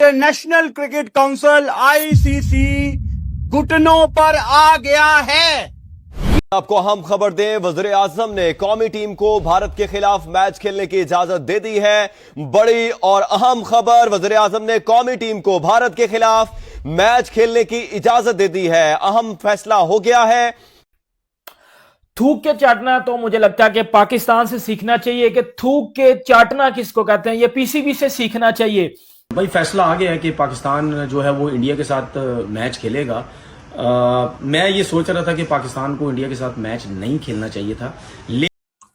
International cricket council ICC घुटनों पर आ गया है। आपको अहम खबर दें, वज़ीर आज़म ने कौमी टीम को भारत के खिलाफ मैच खेलने की इजाजत दे दी है। बड़ी और अहम खबर, वज़ीर आज़म ने कौमी टीम को भारत के खिलाफ मैच खेलने की इजाजत दे दी है। अहम फैसला हो गया है। थूक के चाटना तो मुझे लगता है कि पाकिस्तान से सीखना चाहिए कि थूक के चाटना किसको कहते हैं, ये पीसीबी से सीखना चाहिए। भाई फैसला आ गया है कि पाकिस्तान जो है वो इंडिया के साथ मैच खेलेगा। मैं ये सोच रहा था कि पाकिस्तान को इंडिया के साथ मैच नहीं खेलना चाहिए था।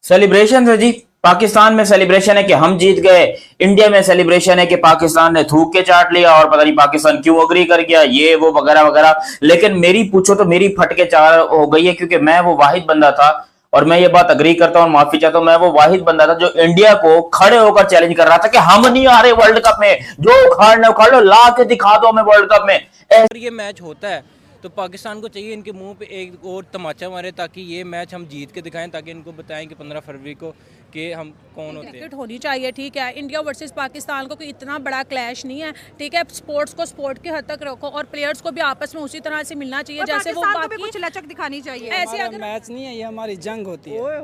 सेलिब्रेशन है जी, पाकिस्तान में सेलिब्रेशन है कि हम जीत गए, इंडिया में सेलिब्रेशन है कि पाकिस्तान ने थूक के चाट लिया और पता नहीं पाकिस्तान क्यों अग्री कर गया, ये वो वगैरह वगैरह। लेकिन मेरी पूछो तो मेरी फट के चार हो गई है, क्योंकि मैं वो वाहिद बंदा था, और मैं ये बात अग्री करता हूँ और माफी चाहता हूँ, मैं वो वाहिद बंदा था जो इंडिया को खड़े होकर चैलेंज कर रहा था कि हम नहीं आ रहे वर्ल्ड कप में, जो उखाड़ लो ला के दिखा दो हमें वर्ल्ड कप में। अगर ये मैच होता है तो पाकिस्तान को चाहिए इनके मुंह पे एक और तमाचा मारे, ताकि ये मैच हम जीत के दिखाएं, ताकि इनको बताएं कि 15 फरवरी को कि हम कौन होते हैं। क्रिकेट होनी चाहिए, ठीक है। इंडिया वर्सेस पाकिस्तान को कोई इतना बड़ा क्लैश नहीं है, ठीक है। स्पोर्ट्स को स्पोर्ट के हद तक रखो और प्लेयर्स को भी आपस में उसी तरह से मिलना चाहिए जैसे वो बाकी कुछ लचक दिखानी चाहिए। ऐसे अगर मैच नहीं है, ये हमारी जंग होती है।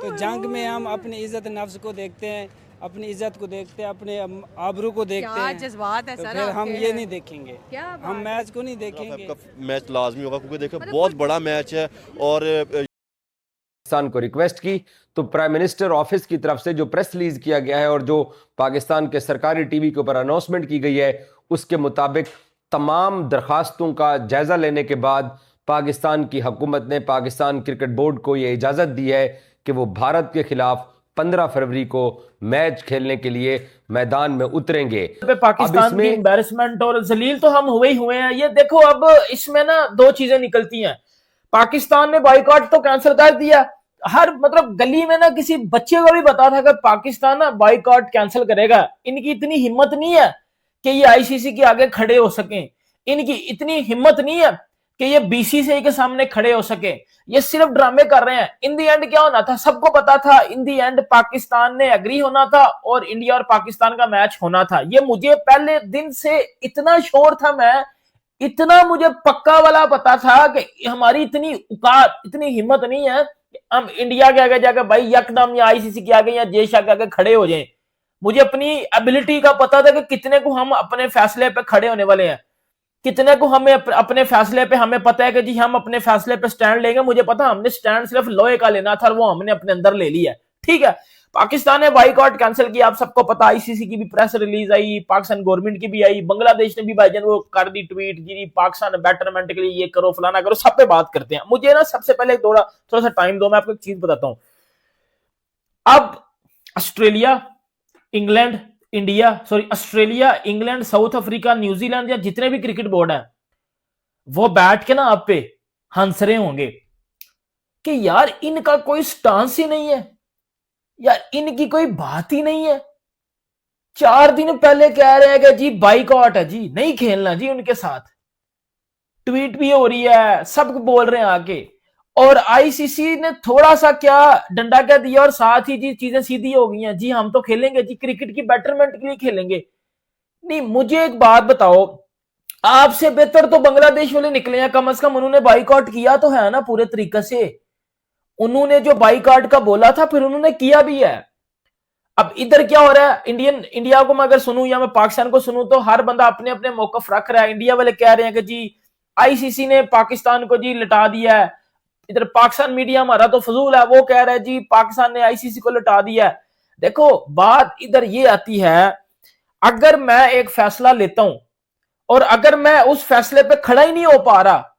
तो जंग में हम अपनी इज्जत नफ्स को देखते हैं, अपनी इज्जत को देखते हैं, अपने आबरू को देखते हैं। जज्बात है तो सर, फिर हम ये नहीं देखेंगे, हम मैच को नहीं देखेंगे। मैच लाजमी होगा क्योंकि देखो बहुत बड़ा मैच है। और पाकिस्तान को रिक्वेस्ट की तो प्राइम मिनिस्टर ऑफिस की तरफ से जो प्रेस रिलीज किया गया है और जो पाकिस्तान के सरकारी टीवी के ऊपर अनाउंसमेंट की गई है, उसके मुताबिक तमाम दरखास्तों का जायजा लेने के बाद पाकिस्तान की हुकूमत ने पाकिस्तान क्रिकेट बोर्ड को यह इजाजत दी है कि वो भारत के खिलाफ 15 फरवरी को मैच खेलने के लिए मैदान में उतरेंगे। पाकिस्तान की एम्बैरेसमेंट और जलील तो हम हुए ही हुए हैं। ये देखो, अब इसमें ना दो चीजें निकलती हैं। पाकिस्तान ने बाइकआउट तो कैंसिल कर दिया, हर मतलब गली में ना किसी बच्चे को भी पता था कि पाकिस्तान ना बाइकआउट कैंसिल करेगा। इनकी इतनी हिम्मत नहीं है कि ये आईसीसी के आगे खड़े हो सकें, इनकी इतनी हिम्मत नहीं है कि ये बीसीसीआई के सामने खड़े हो सके। ये सिर्फ ड्रामे कर रहे हैं। इन दी एंड क्या होना था, सबको पता था। इन दी एंड पाकिस्तान ने एग्री होना था और इंडिया और पाकिस्तान का मैच होना था। ये मुझे पहले दिन से इतना श्योर था, मैं इतना मुझे पक्का वाला पता था कि हमारी इतनी औकात, इतनी हिम्मत नहीं है कि हम इंडिया के आगे जाकर भाई यकदम या आईसीसी के आगे या जेशा के आगे खड़े हो जाएं। मुझे अपनी एबिलिटी का पता था कि कितने को हम अपने फैसले पे खड़े होने वाले हैं, कितने को हमें अपने फैसले पे हमें पता है कि जी हम अपने फैसले पे स्टैंड लेंगे। मुझे पता हमने स्टैंड सिर्फ लोहे का लेना था और वो हमने अपने अंदर ले लिया, ठीक है। पाकिस्तान ने बाइकआउट कैंसिल किया, आप सबको पता। आईसीसी की भी प्रेस रिलीज आई, पाकिस्तान गवर्नमेंट की भी आई, बांग्लादेश ने भी भाईजान वो कर दी ट्वीट, जी पाकिस्तान बेटरमेंट के लिए ये करो फलाना करो, सब पे बात करते हैं। मुझे ना सबसे पहले थोड़ा सा टाइम दो, मैं आपको एक चीज बताता हूं। अब Australia, England, Australia, England, south Africa, New Zealand या जितने भी क्रिकेट बोर्ड है वो बैठ के ना आप पे हंस रहे होंगे कि यार इनका कोई स्टांस ही नहीं है, यार इनकी कोई बात ही नहीं है। 4 दिन पहले कह रहे हैं कि जी बाइकआउट है, जी नहीं खेलना जी उनके साथ, ट्वीट भी हो रही है, सब बोल रहे हैं आके, और आईसीसी ने थोड़ा सा क्या डंडा क्या दिया और साथ ही जी चीजें सीधी हो गई हैं, जी हम तो खेलेंगे जी, क्रिकेट की बेटरमेंट के लिए खेलेंगे। नहीं, मुझे एक बात बताओ, आपसे बेहतर तो बांग्लादेश वाले निकले हैं, कम से कम उन्होंने बाइकआउट किया तो है ना पूरे तरीके से। उन्होंने जो बाइकआउट का बोला था फिर उन्होंने किया भी है। अब इधर क्या हो रहा है, इंडिया को मैं अगर सुनूं या मैं पाकिस्तान को सुनूं तो हर बंदा अपने अपने मौकफ रख रहा है। इंडिया वाले कह रहे हैं कि जी आईसीसी ने पाकिस्तान को जी लटा दिया है, इधर पाकिस्तान मीडिया हमारा तो फजूल है, वो कह रहा है जी पाकिस्तान ने आईसीसी को लटा दिया है। देखो बात इधर ये आती है, अगर मैं एक फैसला लेता हूं और अगर मैं उस फैसले पे खड़ा ही नहीं हो पा रहा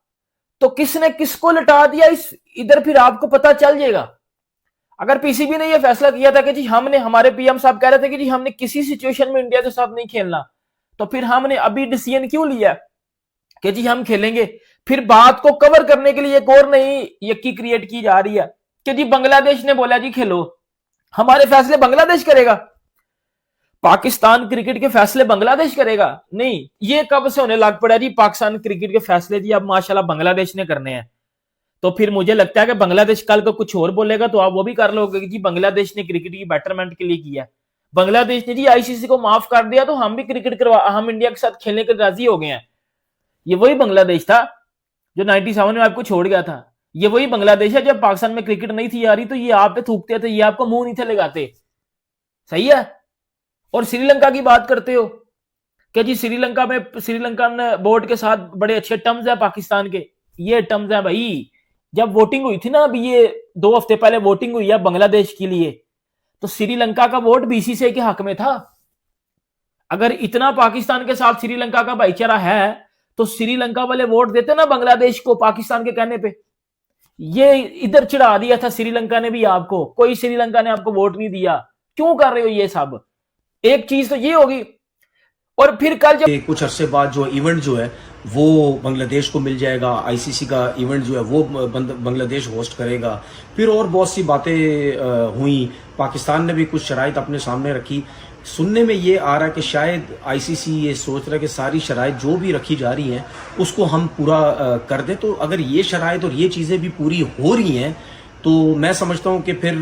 तो किसने किसको लटा दिया, इस इधर फिर आपको पता चल जाएगा। अगर पीसीबी ने यह फैसला किया था कि जी हमने, हमारे पीएम साहब कह रहे थे कि जी हमने किसी सिचुएशन में इंडिया के साथ नहीं खेलना, तो फिर हमने अभी डिसीजन क्यों लिया कि जी हम खेलेंगे। फिर बात को कवर करने के लिए एक और नई यक्की क्रिएट की जा रही है कि जी बांग्लादेश ने बोला जी खेलो, हमारे फैसले बांग्लादेश करेगा, पाकिस्तान क्रिकेट के फैसले बांग्लादेश करेगा। नहीं, ये कब से होने लग पड़ा जी पाकिस्तान क्रिकेट के फैसले जी अब माशाल्लाह बांग्लादेश ने करने हैं। तो फिर मुझे लगता है कि बांग्लादेश कल को कुछ और बोलेगा तो आप वो भी कर लोगे कि जी बांग्लादेश ने क्रिकेट की बेटरमेंट के लिए किया। बांग्लादेश ने जी आईसीसी को माफ कर दिया तो हम भी हम इंडिया के साथ खेलने के राजी हो गए हैं। ये वही बांग्लादेश था जो 97 में आपको छोड़ गया था। ये वही बांग्लादेश है जब पाकिस्तान में क्रिकेट नहीं थी आ रही तो ये आप पे थूकते थे, ये आपको मुंह नहीं थे लगाते। सही है। और श्रीलंका की बात करते हो कि जी श्रीलंकन बोर्ड के साथ बड़े अच्छे टर्म्स है पाकिस्तान के। ये टर्म्स है भाई, जब वोटिंग हुई थी ना, अभी ये 2 हफ्ते पहले वोटिंग हुई है बांग्लादेश के लिए, तो श्रीलंका का वोट बीसीसीआई के हक में था। अगर इतना पाकिस्तान के साथ श्रीलंका का भाईचारा है तो श्रीलंका वाले वोट देते ना बांग्लादेश को पाकिस्तान के कहने पे। ये इधर चढ़ा दिया था श्रीलंका ने भी आपको, कोई श्रीलंका ने आपको वोट नहीं दिया। क्यों कर रहे हो ये सब? एक चीज तो ये होगी। और फिर कल जब कुछ अरसे बाद जो इवेंट जो है वो बांग्लादेश को मिल जाएगा, आईसीसी का इवेंट जो है वो बांग्लादेश होस्ट करेगा। फिर और बहुत सी बातें हुई, पाकिस्तान ने भी कुछ शराइत अपने सामने रखी। सुनने में ये आ रहा है कि शायद आईसीसी ये सोच रहा है कि सारी शराइत जो भी रखी जा रही हैं उसको हम पूरा कर दें। तो अगर ये शराइत और ये चीज़ें भी पूरी हो रही हैं तो मैं समझता हूं कि फिर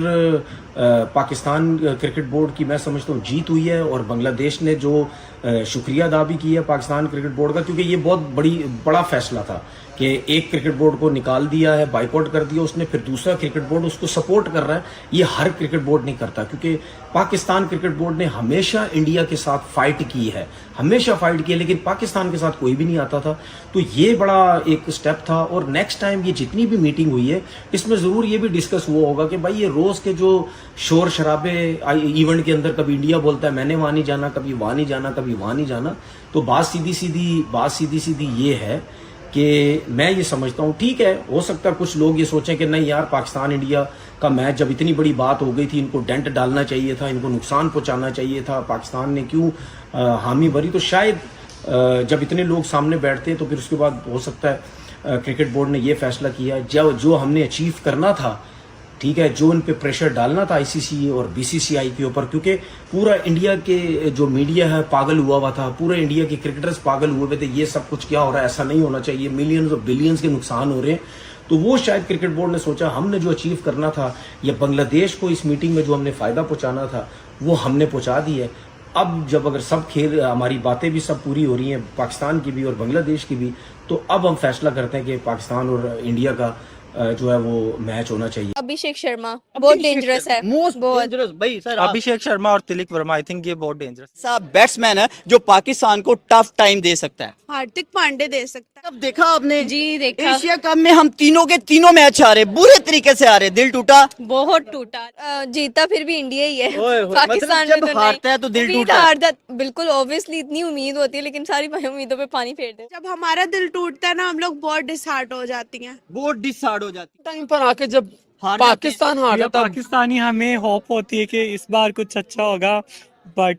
पाकिस्तान क्रिकेट बोर्ड की मैं समझता हूं जीत हुई है। और बांग्लादेश ने जो शुक्रिया अदा भी किया पाकिस्तान क्रिकेट बोर्ड का, क्योंकि ये बहुत बड़ा फैसला था कि एक क्रिकेट बोर्ड को निकाल दिया है, बाइकआउट कर दिया उसने, फिर दूसरा क्रिकेट बोर्ड उसको सपोर्ट कर रहा है। ये हर क्रिकेट बोर्ड नहीं करता, क्योंकि पाकिस्तान क्रिकेट बोर्ड ने हमेशा इंडिया के साथ फाइट की है, हमेशा फाइट की है, लेकिन पाकिस्तान के साथ कोई भी नहीं आता था। तो ये बड़ा एक स्टेप था। और नेक्स्ट टाइम ये जितनी भी मीटिंग हुई है इसमें जरूर ये भी डिस्कस हुआ होगा कि भाई ये रोज के जो शोर शराबे इवेंट के अंदर, कभी इंडिया बोलता है मैंने वहां नहीं जाना, कभी वहां नहीं जाना, कभी वहां नहीं जाना, तो बात सीधी सीधी ये है कि मैं ये समझता हूँ ठीक है, हो सकता है कुछ लोग ये सोचें कि नहीं यार पाकिस्तान इंडिया का मैच जब इतनी बड़ी बात हो गई थी, इनको डेंट डालना चाहिए था, इनको नुकसान पहुंचाना चाहिए था, पाकिस्तान ने क्यों हामी भरी। तो शायद जब इतने लोग सामने बैठते हैं तो फिर उसके बाद हो सकता है क्रिकेट बोर्ड ने ये फैसला किया जो हमने अचीव करना था, ठीक है, जो इन पे प्रेशर डालना था आईसीसी और बीसीसीआई के ऊपर, क्योंकि पूरा इंडिया के जो मीडिया है पागल हुआ था, पूरे इंडिया के क्रिकेटर्स पागल हुए थे, ये सब कुछ क्या हो रहा है, ऐसा नहीं होना चाहिए, मिलियंस और बिलियंस के नुकसान हो रहे हैं। तो वो शायद क्रिकेट बोर्ड ने सोचा हमने जो अचीव करना था या बांग्लादेश को इस मीटिंग में जो हमने फायदा पहुंचाना था वो हमने पहुंचा दी है। अब जब अगर सब खेल हमारी बातें भी सब पूरी हो रही हैं, पाकिस्तान की भी और बांग्लादेश की भी, तो अब हम फैसला करते हैं कि पाकिस्तान और इंडिया का जो है वो मैच होना चाहिए। अभिषेक शर्मा बहुत डेंजरस है, मोस्ट डेंजरस भाई सर। अभिषेक शर्मा और तिलक वर्मा, आई थिंक ये बहुत डेंजरस ऐसा बैट्समैन है जो पाकिस्तान को टफ टाइम दे सकता है। हार्दिक पांडे दे सकता है। अब देखा आपने जी देखा, एशिया कप में हम तीनों के तीनों मैच हारे, बुरे तरीके से हारे, दिल टूटा, बहुत टूटा। जीता फिर भी इंडिया ही है, पाकिस्तान मतलब जब हारता है तो दिल टूटा। बिल्कुल ऑब्वियसली इतनी उम्मीद होती है, लेकिन सारी उम्मीदों पे पानी फेर दे। जब हमारा दिल टूटता है ना, हम लोग बहुत डिसहार्ट हो जाती हैं, बहुत डिसहार्ट हो जाती टाइम पर आके जब पाकिस्तान हारा, पाकिस्तानी हमें होप होती है कि इस बार कुछ अच्छा होगा, बट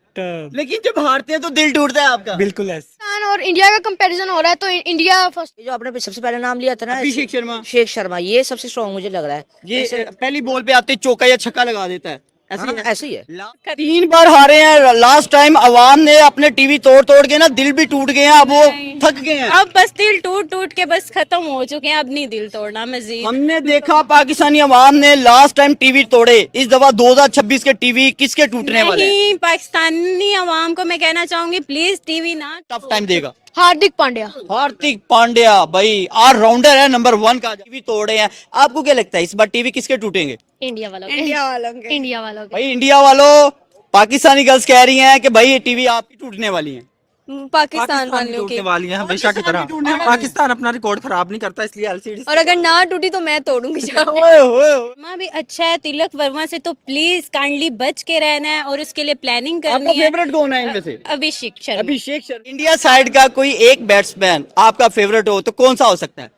लेकिन जब हारते हैं तो दिल टूटता है आपका। बिल्कुल ऐसे। पाकिस्तान और इंडिया का कंपैरिजन हो रहा है तो इंडिया फर्स्ट। जो आपने सबसे पहले नाम लिया था ना अभिषेक शर्मा, ये सबसे स्ट्रॉन्ग मुझे लग रहा है। ये पहली बॉल पे आते चौका या छक्का लगा देता है, ऐसे ही है। 3 बार हारे हैं लास्ट टाइम। अवाम ने अपने टीवी तोड़ के ना दिल भी टूट गए हैं, अब वो थक गए हैं। अब बस दिल टूट के बस खत्म हो चुके हैं, अब नहीं दिल तोड़ना मजीद। हमने देखा पाकिस्तानी अवाम ने लास्ट टाइम टीवी तोड़े, इस दफा 2026 के टीवी किसके टूटने वाले हैं? नहीं, पाकिस्तानी अवाम को मैं कहना चाहूंगी प्लीज टीवी ना टफ टाइम देगा। हार्दिक पांड्या भाई ऑलराउंडर है, नंबर 1 का, टीवी तोड़े हैं। आपको क्या लगता है इस बार टीवी किसके टूटेंगे? इंडिया वालों के। भाई इंडिया वालों, पाकिस्तानी गर्ल्स कह रही हैं कि भाई ये टीवी आपकी टूटने वाली है। पाकिस्तान वालों की वाली है हमेशा की तरह। पाकिस्तान अपना रिकॉर्ड खराब नहीं करता, इसलिए एलसीडी। और अगर ना टूटी तो मैं तोड़ूंगी। माँ भी अच्छा है, तिलक वर्मा से तो प्लीज काइंडली बच के रहना है और उसके लिए प्लानिंग करनी है। फेवरेट कौन है इनमें से? अभिषेक शर्मा। इंडिया साइड का कोई एक बैट्समैन आपका फेवरेट हो तो कौन सा हो सकता है?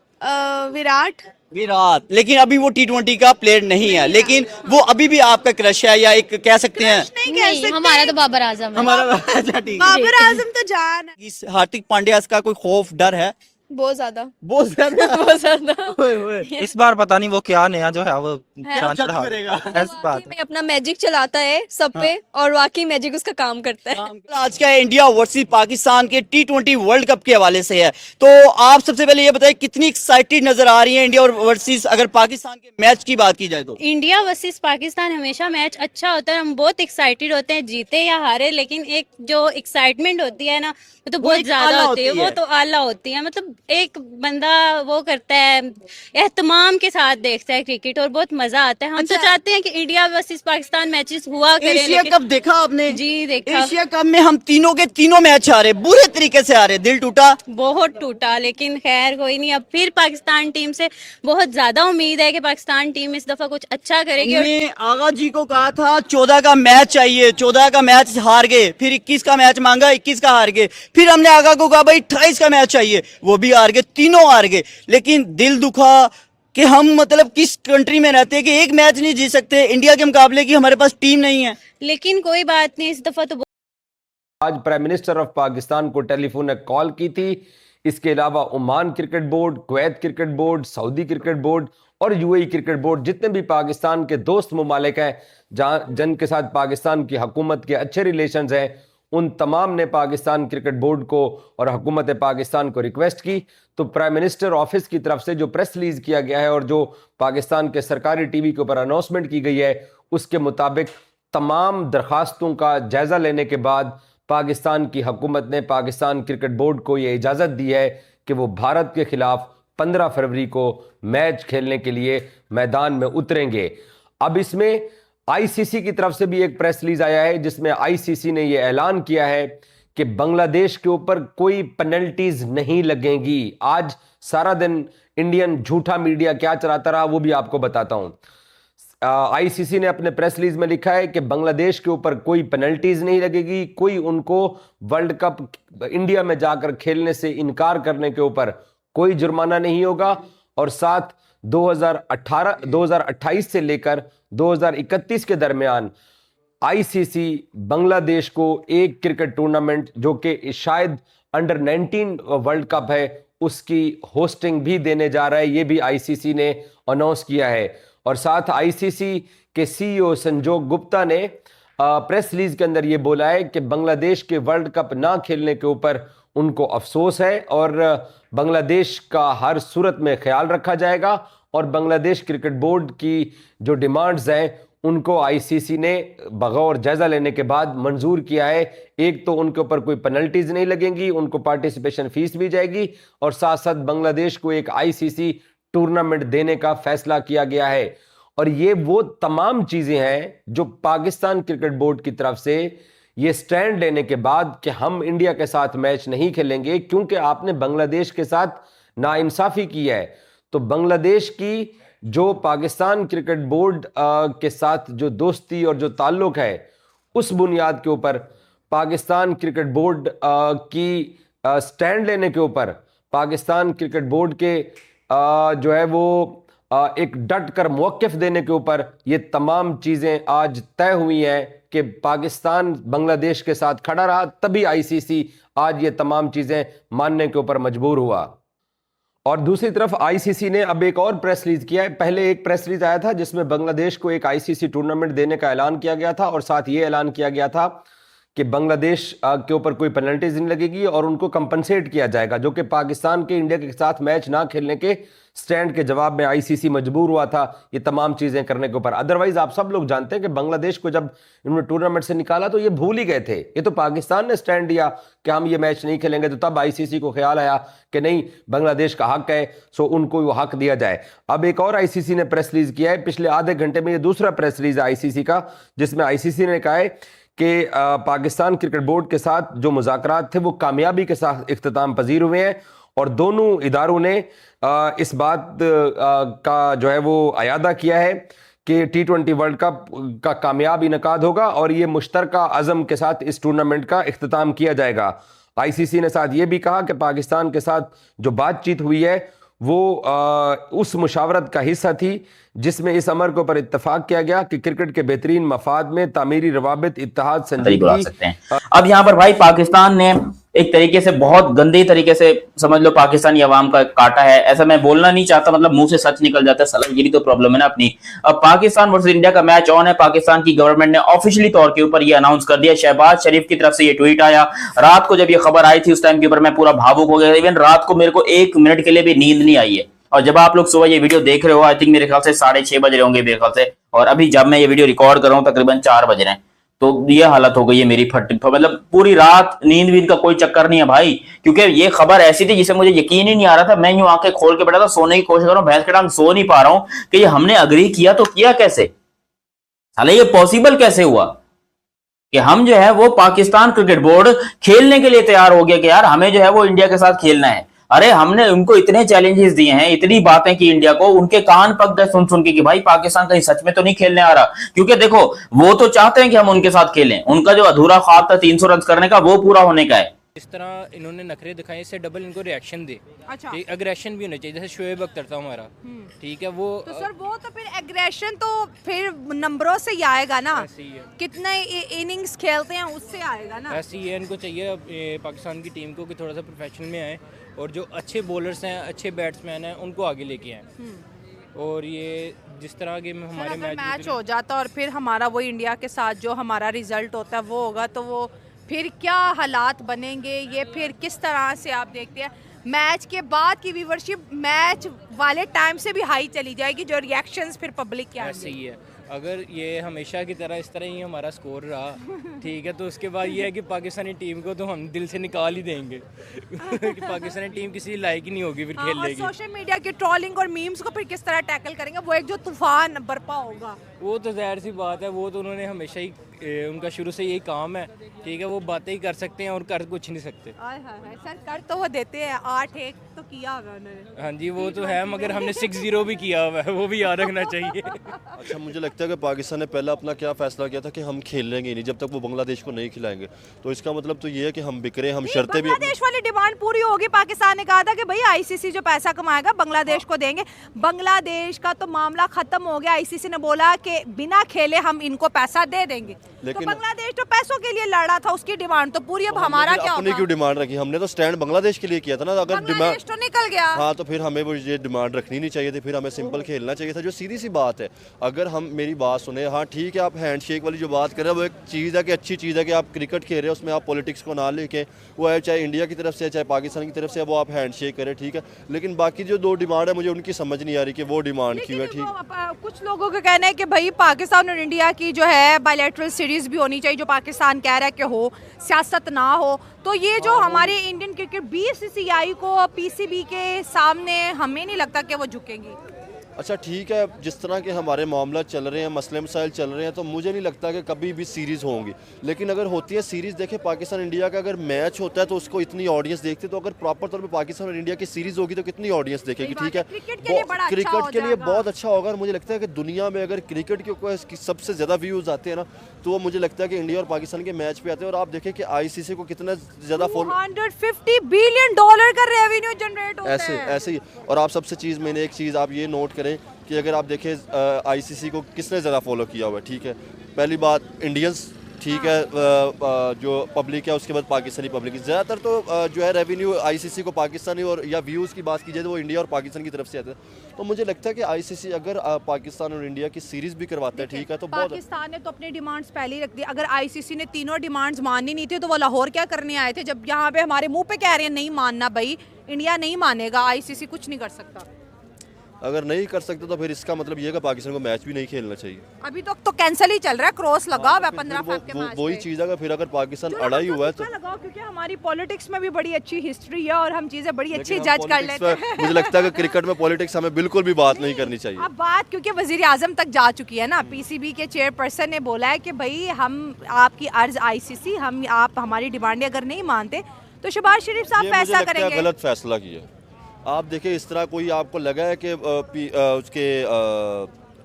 विराट, लेकिन अभी वो T20 का प्लेयर नहीं है, लेकिन वो अभी भी आपका क्रश है या एक कह सकते हैं? नहीं, हमारा तो बाबर आजम है। हमारा अच्छा ठीक है, बाबर आजम तो जान है। इस हार्दिक पांड्या का कोई खौफ डर है? बहुत ज्यादा बहुत ज्यादा बहुत ज्यादा ओए ओए इस बार पता नहीं वो क्या नया जो है वो है। जादू करेगा इस बात में अपना मैजिक चलाता है सब पे और वाकई मैजिक उसका काम करता है। आज का इंडिया वर्सेस पाकिस्तान के T20 वर्ल्ड कप के हवाले से है, तो आप सबसे पहले ये बताएं कितनी एक्साइटेड नजर आ रही है इंडिया और वर्सेस अगर पाकिस्तान के मैच की बात की जाए तो? इंडिया वर्सेस पाकिस्तान हमेशा मैच अच्छा होता है, हम बहुत एक्साइटेड होते हैं, जीते या हारे, लेकिन एक जो एक्साइटमेंट होती है ना वो तो बहुत एक ज्यादा आला होती है, होती वो है। तो आला होती है। मतलब एक बंदा वो करता है, एहतमाम के साथ देखता है क्रिकेट और बहुत मजा आता है। हम तो चाहते हैं कि इंडिया वर्सेस पाकिस्तान मैचेस हुआ करें, एशिया लेकिन कप देखा आपने? जी देखा, एशिया कप में हम तीनों के तीनों मैच हारे, बुरे तरीके से हारे, दिल टूटा। बहुत टूटा, लेकिन खैर कोई नहीं। अब फिर पाकिस्तान टीम से बहुत ज्यादा उम्मीद है कि पाकिस्तान टीम इस दफा कुछ अच्छा करेगी। और हमने आगा जी को कहा था 14 का मैच चाहिए, 14 का मैच हार गए, फिर 21 का मैच मांगा, 21 का हार गए, फिर हमने आगा को कहा भाई 28 का मैच चाहिए, वो भी हार गए, तीनों हार गए। लेकिन दिल दुखा कि हम मतलब किस कंट्री में रहते हैं कि एक मैच नहीं जीत सकते इंडिया के मुकाबले की हमारे पास टीम नहीं है। लेकिन कोई बात नहीं, इस दफा तो आज प्राइम मिनिस्टर ऑफ पाकिस्तान को टेलीफोन ने कॉल की थी। इसके अलावा Oman cricket board, Kuwait cricket board, Saudi cricket board और यूएई क्रिकेट बोर्ड, जितने भी पाकिस्तान के दोस्त मुमालिक हैं जहां जिनके साथ पाकिस्तान की हुकूमत के अच्छे रिलेशंस हैं, उन तमाम ने पाकिस्तान क्रिकेट बोर्ड को और हुकूमत पाकिस्तान को रिक्वेस्ट की। तो प्राइम मिनिस्टर ऑफिस की तरफ से जो प्रेस रिलीज किया गया है और जो पाकिस्तान के सरकारी टीवी के ऊपर अनाउंसमेंट की गई है, उसके मुताबिक तमाम दरखास्तों का जायजा लेने के बाद पाकिस्तान की हुकूमत ने पाकिस्तान क्रिकेट बोर्ड को यह इजाज़त दी है कि वो भारत के खिलाफ 15 फरवरी को मैच खेलने के लिए मैदान में उतरेंगे। अब इसमें आईसीसी की तरफ से भी एक प्रेस रिलीज आया है जिसमें आईसीसी ने यह ऐलान किया है कि बांग्लादेश के ऊपर कोई पेनल्टीज नहीं लगेंगी। आज सारा दिन इंडियन झूठा मीडिया क्या चलाता रहा वो भी आपको बताता हूं। आईसीसी ने अपने प्रेस रिलीज में लिखा है कि बांग्लादेश के ऊपर कोई पेनल्टीज नहीं लगेगी, कोई उनको वर्ल्ड कप इंडिया में जाकर खेलने से इनकार करने के ऊपर कोई जुर्माना नहीं होगा, और साथ 2028 से लेकर 2031 के दरमियान आईसीसी बांग्लादेश को एक क्रिकेट टूर्नामेंट जो कि शायद अंडर 19 वर्ल्ड कप है उसकी होस्टिंग भी देने जा रहा है। ये भी आईसीसी ने अनाउंस किया है। और साथ आईसीसी के सीईओ संजोग गुप्ता ने प्रेस रिलीज के अंदर ये बोला है कि बांग्लादेश के वर्ल्ड कप ना खेलने के ऊपर उनको अफसोस है और बांग्लादेश का हर सूरत में ख्याल रखा जाएगा, और बांग्लादेश क्रिकेट बोर्ड की जो डिमांड्स हैं उनको आईसीसी ने बगौर जायजा लेने के बाद मंजूर किया है। एक तो उनके ऊपर कोई पेनल्टीज नहीं लगेंगी, उनको पार्टिसिपेशन फीस भी जाएगी, और साथ साथ बांग्लादेश को एक आईसीसी टूर्नामेंट देने का फैसला किया गया है। और ये वो तमाम चीजें हैं जो पाकिस्तान क्रिकेट बोर्ड की तरफ से ये स्टैंड लेने के बाद कि हम इंडिया के साथ मैच नहीं खेलेंगे क्योंकि आपने बांग्लादेश के साथ नाइंसाफी की है। तो बांग्लादेश की जो पाकिस्तान क्रिकेट बोर्ड के साथ जो दोस्ती और जो ताल्लुक है, उस बुनियाद के ऊपर पाकिस्तान क्रिकेट बोर्ड की स्टैंड लेने के ऊपर पाकिस्तान क्रिकेट बोर्ड के जो है वो एक डट कर मौक़िफ़ देने के ऊपर ये तमाम चीज़ें आज तय हुई हैं कि पाकिस्तान बांग्लादेश के साथ खड़ा रहा, तभी आईसीसी आज ये तमाम चीज़ें मानने के ऊपर मजबूर हुआ। और दूसरी तरफ आईसीसी ने अब एक और प्रेस रिलीज किया है। पहले एक प्रेस रिलीज आया था जिसमें बांग्लादेश को एक आईसीसी टूर्नामेंट देने का ऐलान किया गया था, और साथ ये ऐलान किया गया था कि बांग्लादेश के ऊपर कोई पेनल्टीज नहीं लगेगी और उनको कंपनसेट किया जाएगा, जो कि पाकिस्तान के इंडिया के साथ मैच ना खेलने के स्टैंड के जवाब में आईसीसी मजबूर हुआ था ये तमाम चीजें करने के ऊपर। अदरवाइज आप सब लोग जानते हैं कि बांग्लादेश को जब इन्होंने टूर्नामेंट से निकाला तो ये भूल ही गए थे। ये तो पाकिस्तान ने स्टैंड दिया कि हम ये मैच नहीं खेलेंगे, तो तब आईसीसी को ख्याल आया कि नहीं, बांग्लादेश का हक है, सो उनको वो हक दिया जाए। अब एक और आईसीसी ने प्रेस रिलीज किया है पिछले आधे घंटे में, ये दूसरा प्रेस रिलीज है आईसीसी का, जिसमें आईसीसी ने कहा है कि पाकिस्तान क्रिकेट बोर्ड के साथ जो मुज़ाकरात थे वो कामयाबी के साथ इख्तिताम पजीर हुए हैं, और दोनों इदारों ने इस बात का जो है वो अयादा किया है कि T20 वर्ल्ड कप का कामयाब इनकाद होगा और ये मुश्तरका अज़म के साथ इस टूर्नामेंट का इख्तिताम किया जाएगा। आईसीसी ने साथ ये भी कहा कि पाकिस्तान के साथ जो बातचीत हुई है वो उस मुशावरत का हिस्सा थी जिसमें इस अमर के ऊपर इत्तफाक किया गया कि क्रिकेट के बेहतरीन मफाद में तामीरी रवाबित इत्तेहाद संजीदगी सकते हैं। अब यहाँ पर भाई पाकिस्तान ने एक तरीके से बहुत गंदे तरीके से समझ लो पाकिस्तानी अवाम का काटा है। ऐसा मैं बोलना नहीं चाहता, मतलब मुंह से सच निकल जाता है, साला यही तो प्रॉब्लम है ना अपनी। अब पाकिस्तान वर्सेस इंडिया का मैच ऑन है। पाकिस्तान की गवर्नमेंट ने ऑफिशियली तौर के ऊपर ये अनाउंस कर दिया। शहबाज शरीफ की तरफ से ये ट्वीट आया। रात को जब ये खबर आई थी उस टाइम के ऊपर मैं पूरा भावुक हो गया। इवन रात को मेरे को 1 मिनट के लिए भी नींद नहीं आई है। और जब आप लोग सुबह ये वीडियो देख रहे हो, आई थिंक मेरे ख्याल से 6:30 बज रहे होंगे मेरे ख्याल से, और अभी जब मैं ये वीडियो रिकॉर्ड कर रहा हूँ तकरीबन 4 बज रहे हैं। तो ये हालत हो गई है मेरी मतलब पूरी रात नींद वींद का कोई चक्कर नहीं है भाई, क्योंकि ये खबर ऐसी थी जिसे मुझे यकीन ही नहीं आ रहा था। मैं यूं आंखें खोल के बैठा था, सोने की कोशिश कर रहा हूं, भैंस के टांग सो नहीं पा रहा हूं कि ये हमने अग्री किया तो किया कैसे, साले ये पॉसिबल कैसे हुआ कि हम जो है वो पाकिस्तान क्रिकेट बोर्ड खेलने के लिए तैयार हो गया कि यार हमें जो है वो इंडिया के साथ खेलना है। अरे हमने उनको इतने चैलेंजेस दिए हैं, इतनी बातें की इंडिया को, उनके कान पक गए सुन सुन के कि भाई पाकिस्तान कहीं सच में तो नहीं खेलने आ रहा। क्योंकि देखो वो तो चाहते हैं कि हम उनके साथ खेलें, उनका जो अधूरा ख्वाब था 300 रन करने का वो पूरा होने का है। इस तरह इन्होंने नखरे दिखाए, इससे डबल इनको रिएक्शन दे। अच्छा। अग्रेशन भी होना चाहिए, जैसे शोएब अख्तर था हमारा, ठीक है वो। तो सर वो तो फिर एग्रेशन तो फिर नंबरों से ही आएगा ना, ऐसे ही है, कितने इनिंग्स खेलते हैं उससे आएगा ना। ऐसे ही है। इनको चाहिए पाकिस्तान की टीम को कि थोड़ा सा प्रोफेशनल में आए और जो अच्छे बॉलर्स हैं, अच्छे बैट्समैन हैं, उनको आगे लेके आए। और ये जिस तरह के हमारे मैच हो जाता और फिर हमारा वो इंडिया के साथ जो हमारा रिजल्ट होता है वो होगा, तो वो फिर क्या हालात बनेंगे, ये फिर किस तरह से आप देखते हैं मैच के बाद की व्यूवरशिप मैच वाले टाइम से भी हाई चली जाएगी, जो रिएक्शंस फिर पब्लिक के आएंगे। ऐसे ही है। अगर ये हमेशा की तरह इस तरह ही हमारा स्कोर रहा, ठीक है, तो उसके बाद ये है कि पाकिस्तानी टीम को तो हम दिल से निकाल ही देंगे कि पाकिस्तानी टीम किसी लायक ही नहीं होगी फिर खेलने की। सोशल मीडिया की ट्रोलिंग और मीम्स को फिर किस तरह टैकल करेंगे, वो एक जो तूफान बरपा होगा। वो तो जाहिर सी बात है, वो तो उन्होंने हमेशा ही उनका शुरू से यही काम है, ठीक है, वो बातें ही कर सकते हैं और कर कुछ नहीं सकते। सर कर तो वो देते हैं 8-1 तो किया हुआ उन्होंने। हाँ जी वो तो है, मगर हमने 6-0 भी किया हुआ है, वो भी याद रखना चाहिए। अच्छा मुझे लगता है कि पाकिस्तान ने पहला अपना क्या फैसला किया था कि हम खेलेंगे नहीं जब तक वो बांग्लादेश को नहीं खिलाएंगे। तो इसका मतलब तो ये है कि हम बिखरे, हम शर्तें भी। बांग्लादेश वाली डिमांड पूरी होगी। पाकिस्तान ने कहा था कि भाई आईसीसी जो पैसा कमाएगा बांग्लादेश को देंगे। बांग्लादेश का तो मामला खत्म हो गया। आईसीसी ने बोला कि बिना खेले हम इनको पैसा दे देंगे। लेकिन तो बांग्लादेश तो पैसों के लिए लड़ रहा था, उसकी डिमांड तो पूरी। अब हमारा क्या अपनी क्यों डिमांड रखी? हमने तो स्टैंड बांग्लादेश के लिए किया था ना। अगर डिमांड तो निकल गया, हाँ, तो फिर हमें वो ये डिमांड रखनी नहीं चाहिए थी, फिर हमें सिंपल खेलना चाहिए था, जो सीधी सी बात है। अगर हम मेरी बात सुने, हाँ ठीक है, आप हैंडशेक वाली जो बात कर रहे हैं वो एक चीज़ है कि अच्छी चीज़ है कि आप क्रिकेट खेल रहे हैं, उसमें आप पॉलिटिक्स को ना लेके, वो है चाहे इंडिया की तरफ से चाहे पाकिस्तान की तरफ से, वो आप हैंडशेक करें, ठीक है। लेकिन बाकी जो 2 डिमांड है मुझे उनकी समझ नहीं आ रही कि वो डिमांड क्यों है। ठीक, कुछ लोगों का कहना है कि भाई पाकिस्तान और इंडिया की जो है बायलैटरल सीरीज भी होनी चाहिए, जो पाकिस्तान कह रहा है कि हो, सियासत ना हो। तो ये जो हमारे इंडियन क्रिकेट बीसीसीआई को पीसीबी के सामने हमें नहीं लगता कि वो झुकेंगी। अच्छा ठीक है, जिस तरह के हमारे मामला चल रहे हैं, मसले मसाइल चल रहे हैं, तो मुझे नहीं लगता कि कभी भी सीरीज़ होंगी। लेकिन अगर होती है सीरीज़, देखें पाकिस्तान इंडिया का अगर मैच होता है तो उसको इतनी ऑडियंस देखती है, तो अगर प्रॉपर तौर पे पाकिस्तान और इंडिया की सीरीज़ होगी तो कितनी ऑडियंस देखेगी, ठीक है। क्रिकेट के लिए बहुत अच्छा होगा। और मुझे लगता है कि दुनिया में अगर क्रिकेट के सबसे ज़्यादा व्यूज़ आते हैं ना, तो मुझे लगता है कि इंडिया और पाकिस्तान के मैच पे आते हैं। और आप देखें कि आईसीसी को कितना ज़्यादा $150 बिलियन का रेवेन्यू जनरेट होता है ऐसे ही। और आप सबसे चीज़, मैंने एक चीज़ आप ये नोट करें कि अगर आप देखें आईसीसी को किसने ज़्यादा फॉलो किया हुआ है, ठीक है। पहली बात इंडियंस, ठीक है, जो पब्लिक है, उसके बाद पाकिस्तानी पब्लिक। ज़्यादातर तो जो है रेवेन्यू आईसीसी को पाकिस्तानी और या व्यूज़ की बात की जाए तो वो इंडिया और पाकिस्तान की तरफ से आता है। तो मुझे लगता है कि आईसीसी अगर पाकिस्तान और इंडिया की सीरीज़ भी करवाता है, ठीक है, तो पाकिस्तान ने तो अपनी डिमांड्स पहले ही रख दी। अगर आईसीसी ने तीनों डिमांड्स माननी नहीं थी तो वो लाहौर क्या करने आए थे, जब यहाँ पे हमारे मुंह पे कह रहे हैं नहीं मानना, भाई इंडिया नहीं मानेगा, आईसीसी कुछ नहीं कर सकता। अगर नहीं कर सकते तो फिर इसका मतलब ये है कि पाकिस्तान को मैच भी नहीं खेलना चाहिए। अभी तक तो कैंसिल ही चल रहा है, क्रॉस लगा हुआ है 15 के मैच। वही चीज़ है, फिर अगर पाकिस्तान अड़ा ही हुआ है तो लगाओ, क्योंकि हमारी पॉलिटिक्स में भी बड़ी अच्छी हिस्ट्री है और हम चीजें बड़ी अच्छी जज कर लेते हैं। मुझे लगता है कि क्रिकेट में पॉलिटिक्स हमें बिल्कुल भी बात नहीं करनी चाहिए। अब बात क्योंकि वजीर आजम तक जा चुकी है ना, पीसीबी के चेयरपर्सन ने बोला है कि भाई हम आपकी अर्ज आईसीसी, हम आप हमारी डिमांडें अगर नहीं मानते तो शहबाज शरीफ साहब फैसला करेंगे। गलत फैसला किया। आप देखें, इस तरह कोई आपको लगा है कि उसके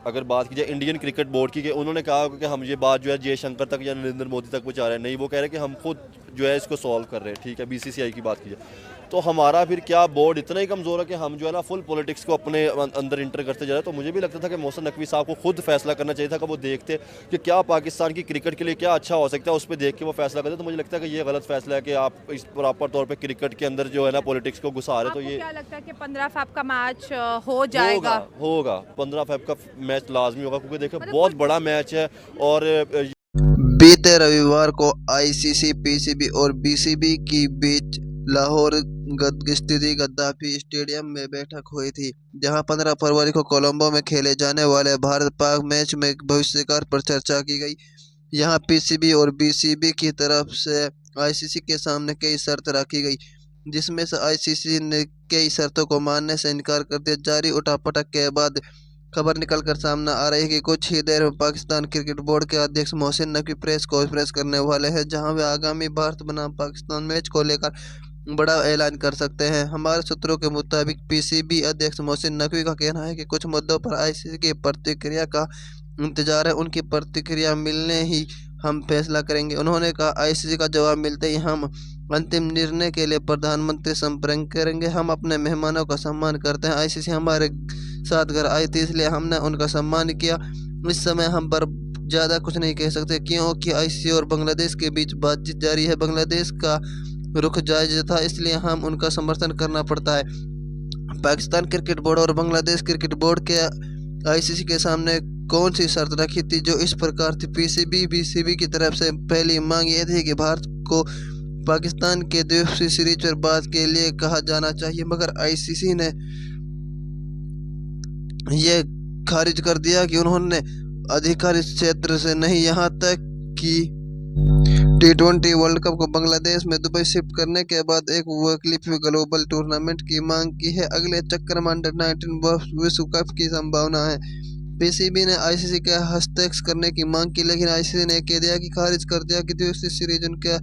अगर बात की जाए इंडियन क्रिकेट बोर्ड की, कि उन्होंने कहा कि हम ये बात जो है जयशंकर तक या नरेंद्र मोदी तक पहुँचा रहे हैं, नहीं, वो कह रहे हैं कि हम खुद जो है इसको सॉल्व कर रहे हैं, ठीक है, बीसीसीआई की बात की जाए। तो हमारा फिर क्या बोर्ड इतना ही कमज़ोर है कि हम जो है ना फुल पॉलिटिक्स को अपने अंदर इंटर करते जा रहे हैं। तो मुझे भी लगता था कि मोहसिन नकवी साहब को खुद फैसला करना चाहिए था कि वो देखते कि क्या पाकिस्तान की क्रिकेट के लिए क्या अच्छा हो सकता है, उस पर देख के वो फैसला करते। तो मुझे लगता है कि ये गलत फैसला है कि आप इस प्रॉपर तौर पर क्रिकेट के अंदर जो है ना पॉलिटिक्स को घुसा रहे। तो ये क्या लगता है कि 15 फ़रवरी का मैच हो जाएगा? होगा 15 फरवरी का मैच लाजमी होगा, क्योंकि देखिए बहुत बड़ा मैच है। और बीते रविवार को आईसीसी, पीसीबी और बीसीबी की बीच लाहौर स्थित गद्दाफी स्टेडियम में बैठक हुई थी, जहां 15 फरवरी को कोलंबो में खेले जाने वाले भारत पाक मैच में भविष्यकार पर चर्चा की गई। यहां पीसीबी और बीसीबी की तरफ से आईसीसी के सामने कई शर्त रखी गई, जिसमें से आईसीसी ने कई शर्तों को मानने से इनकार कर दिया। जारी उठापटक के बाद खबर निकलकर सामने आ रही है कि कुछ ही देर में पाकिस्तान क्रिकेट बोर्ड के अध्यक्ष मोहसिन नकवी प्रेस कॉन्फ्रेंस करने वाले हैं, जहां वे आगामी भारत बनाम पाकिस्तान मैच को लेकर बड़ा ऐलान कर सकते हैं। हमारे सूत्रों के मुताबिक पीसीबी अध्यक्ष मोहसिन नकवी का कहना है कि कुछ मुद्दों पर आईसीसी की प्रतिक्रिया का इंतजार है, उनकी प्रतिक्रिया मिलने ही हम फैसला करेंगे। उन्होंने कहा, आईसीसी का जवाब मिलते ही हम अंतिम निर्णय के लिए प्रधानमंत्री संपर्क करेंगे। हम अपने मेहमानों का सम्मान करते हैं। आईसीसी हमारे साथ घर आई थी, इसलिए हमने उनका सम्मान किया। इस समय हम पर ज़्यादा कुछ नहीं कह सकते, क्योंकि आईसीसी और बांग्लादेश के बीच बातचीत जारी है। बांग्लादेश का रुख जायज था, इसलिए हम उनका समर्थन करना पड़ता है। पाकिस्तान क्रिकेट बोर्ड और बांग्लादेश क्रिकेट बोर्ड के आईसीसी के सामने कौन सी शर्त रखी थी जो इस प्रकार थी? पीसीबी, बीसीबी की तरफ से पहली मांग ये थी कि भारत को पाकिस्तान के द्विपक्षीय सीरीज पर बात के लिए कहा जाना चाहिए, मगर आईसीसी ने यह खारिज कर दिया कि उन्होंने अधिकारित क्षेत्र से नहीं, यहाँ तक कि T20 वर्ल्ड कप को बांग्लादेश में दुबई शिफ्ट करने के बाद एक वैकल्पिक ग्लोबल टूर्नामेंट की मांग की है। अगले चक्कर में अंडर-19 विश्व कप की संभावना है। पीसीबी ने आईसीसी के हस्तक्षेप करने की मांग की, लेकिन आईसीसी ने कह दिया कि खारिज कर दिया कि द्विपक्षीय सीरीज उनके